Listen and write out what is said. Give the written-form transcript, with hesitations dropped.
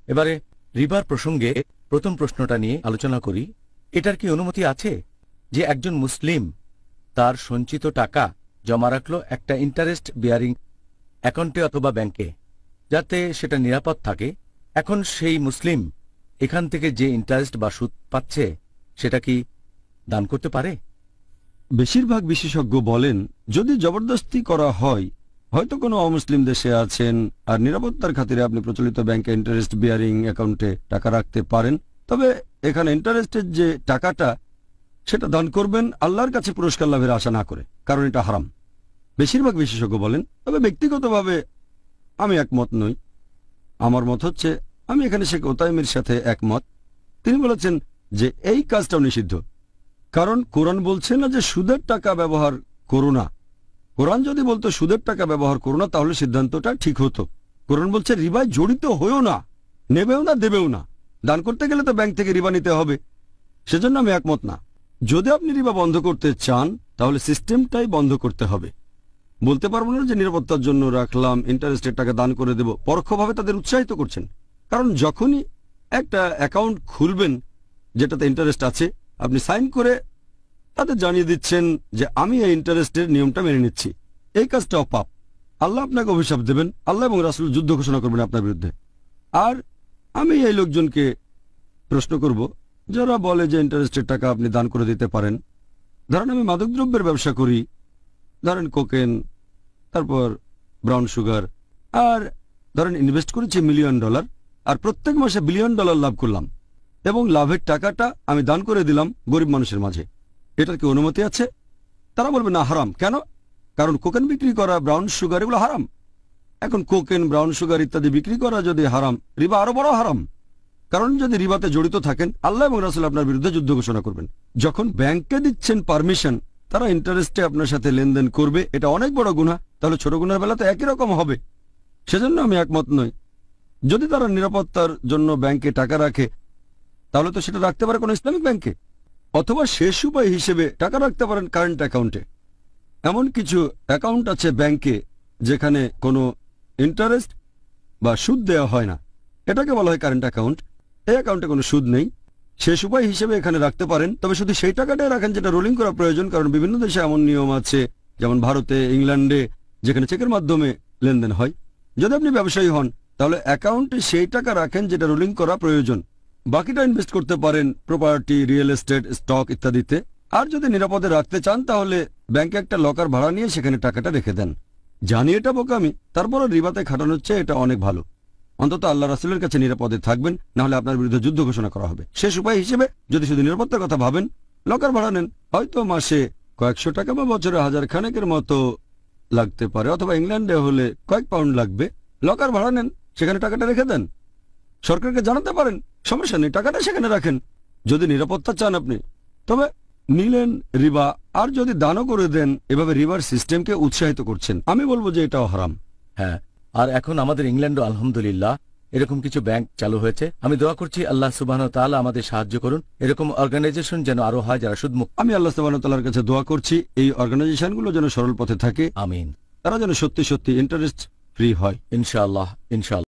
এবারে রিবার প্রসঙ্গে প্রথম প্রশ্নটা নিয়ে আলোচনা করি। এটার কি অনুমতি আছে যে একজন মুসলিম তার সঞ্চিত টাকা জমা রাখলো একটা ইন্টারেস্ট বিয়ারিং অ্যাকাউন্টে অথবা ব্যাংকে, যাতে সেটা নিরাপদ থাকে? এখন সেই মুসলিম এখান থেকে যে ইন্টারেস্ট বা সুদ পাচ্ছে সেটা কি দান করতে পারে? বেশিরভাগ বিশেষজ্ঞ বলেন যদি জবরদস্তি করা হয়, হয়তো কোনো অমুসলিম দেশে আছেন আর নিরাপত্তার খাতিরে আপনি প্রচলিত ব্যাংকে ইন্টারেস্ট বিয়ারিং অ্যাকাউন্টে টাকা রাখতে পারেন, তবে এখানে ইন্টারেস্টের যে টাকাটা সেটা দান করবেন আল্লাহর কাছে পুরস্কার লাভের আশা না করে, কারণ এটা হারাম। বেশিরভাগ বিশেষজ্ঞ বলেন। তবে ব্যক্তিগতভাবে আমি একমত নই। আমার মত হচ্ছে, আমি এখানে শেখ ওতাইমের সাথে একমত। তিনি বলেছেন যে এই কাজটাও নিষিদ্ধ, কারণ কোরআন বলছে না যে সুদের টাকা ব্যবহার করো না। কোরআন যদি বলতো সুদের টাকা ব্যবহার করো না, তাহলে সিদ্ধান্তটা ঠিক হতো। কোরআন বলছে রিবায় জড়িত হয়েও না, নেবেও না, দেবেও না। দান করতে গেলে তো ব্যাংক থেকে রিবা নিতে হবে। সেজন্য আমি একমত না। যদি আপনি রিবা বন্ধ করতে চান, তাহলে সিস্টেমটাই বন্ধ করতে হবে। বলতে পারবো না যে নিরাপত্তার জন্য রাখলাম, ইন্টারেস্টের টাকা দান করে দেব। পরোক্ষভাবে তাদের উৎসাহিত করছেন, কারণ যখনই একটা অ্যাকাউন্ট খুলবেন যেটাতে ইন্টারেস্ট আছে, আপনি সাইন করে তাদের জানিয়ে দিচ্ছেন যে আমি এই ইন্টারেস্টের নিয়মটা মেনে নিচ্ছি। এই কাজটাও পাপ। আল্লাহ আপনাকে অভিশাপ দেবেন, আল্লাহ এবং রাসূল যুদ্ধ ঘোষণা করবেন আপনার বিরুদ্ধে। আর আমি এই লোকজনকে প্রশ্ন করব যারা বলে যে ইন্টারেস্টের টাকা আপনি দান করে দিতে পারেন। ধরেন আমি মাদকদ্রব্যের ব্যবসা করি, ধরেন কোকেন, তারপর ব্রাউন সুগার, আর ধরেন ইনভেস্ট করেছি $1 মিলিয়ন, আর প্রত্যেক মাসে $1 বিলিয়ন লাভ করলাম, এবং লাভের টাকাটা আমি দান করে দিলাম গরিব মানুষের মাঝে। এটার কি অনুমতি আছে? তারা বলবে না, হারাম। কেন? কারণ কোকেন বিক্রি করা, ব্রাউন সুগার, এগুলো হারাম। এখন কোকেন, ব্রাউন সুগার ইত্যাদি বিক্রি করা যদি হারাম, রিবা আরো বড় হারাম। কারণ যদি রিবাতে জড়িত থাকেন, আল্লাহ এবং রাসূল আপনার বিরুদ্ধে যুদ্ধ ঘোষণা করবেন। যখন ব্যাংকে দিচ্ছেন পারমিশন, তারা ইন্টারেস্টে আপনার সাথে লেনদেন করবে, এটা অনেক বড় গুনাহ। তাহলে ছোট গুনার বেলা তো একই রকম হবে। সেজন্য আমি একমত নই। যদি তারা নিরাপত্তার জন্য ব্যাংকে টাকা রাখে, তাহলে তো সেটা রাখতে পারে কোনো ইসলামিক ব্যাংকে, অথবা শেষ উপায় হিসেবে টাকা রাখতে পারেন কারেন্ট অ্যাকাউন্টে। এমন কিছু অ্যাকাউন্ট আছে ব্যাংকে যেখানে কোনো ইন্টারেস্ট বা সুদ দেওয়া হয় না, এটাকে বলা হয় কারেন্ট অ্যাকাউন্ট। এই অ্যাকাউন্টে কোনো সুদ নেই, শেষ উপায় হিসেবে এখানে রাখতে পারেন। তবে শুধু সেই টাকাটাই রাখেন যেটা রোলিং করা প্রয়োজন, কারণ বিভিন্ন দেশে এমন নিয়ম আছে, যেমন ভারতে, ইংল্যান্ডে, যেখানে চেকের মাধ্যমে লেনদেন হয়। যদি আপনি ব্যবসায়ী হন, তাহলে অ্যাকাউন্টে সেই টাকা রাখেন যেটা রোলিং করা প্রয়োজন। বাকিটা ইনভেস্ট করতে পারেন প্রপার্টি, রিয়েল এস্টেট, স্টক ইত্যাদিতে। আর যদি নিরাপদে রাখতে চান, তাহলে ব্যাংকে একটা লকার ভাড়া নিয়ে সেখানে টাকাটা রেখে দেন। জানি এটা বোকামি, তারপরও রিবাতে খাটানোর চেয়ে এটা অনেক ভালো। অন্তত আল্লাহ রাসূলের কাছে নিরাপদে থাকবেন, না হলে আপনার বিরুদ্ধে যুদ্ধ ঘোষণা করা হবে। শেষ উপায় হিসেবে যদি শুধু নিরাপত্তার কথা ভাবেন, লকার ভাড়া নেন। হয়তো মাসে কয়েকশো টাকা বা বছরে 1000 খানেকের মতো লাগতে পারে, অথবা ইংল্যান্ডে হলে কয়েক পাউন্ড লাগবে। লকার ভাড়া নেন, সেখানে টাকাটা রেখে দেন। সরকারকে জানাতে পারেন, সমস্যা নেই, টাকাটা সেখানে রাখেন। যদি নিরাপত্তা চান আপনি, তবে নিলেন রিবা। আর যদি দানও করে দেন, এভাবে রিবার সিস্টেমকে উৎসাহিত করছেন। আমি বলবো যে এটাও হারাম। হ্যাঁ, আর এখন আমাদের ইংল্যান্ডও আলহামদুলিল্লাহ এরকম কিছু ব্যাংক চালু হয়েছে। আমি দোয়া করছি আল্লাহ সুবহানাহু ওয়া তাআলা আমাদের সাহায্য করুন, এরকম অর্গানাইজেশন যেন আরো হয় যারা সুদমুক্ত। আমি আল্লাহ সুবহানাহু ওয়া তাআলার কাছে দোয়া করছি এই অর্গানাইজেশনগুলো যেন সরল পথে থাকে। আমিন। তারা যেন সত্যি সত্যি ইন্টারেস্ট ফ্রি হয়। ইনশাআল্লাহ, ইনশাআল্লাহ।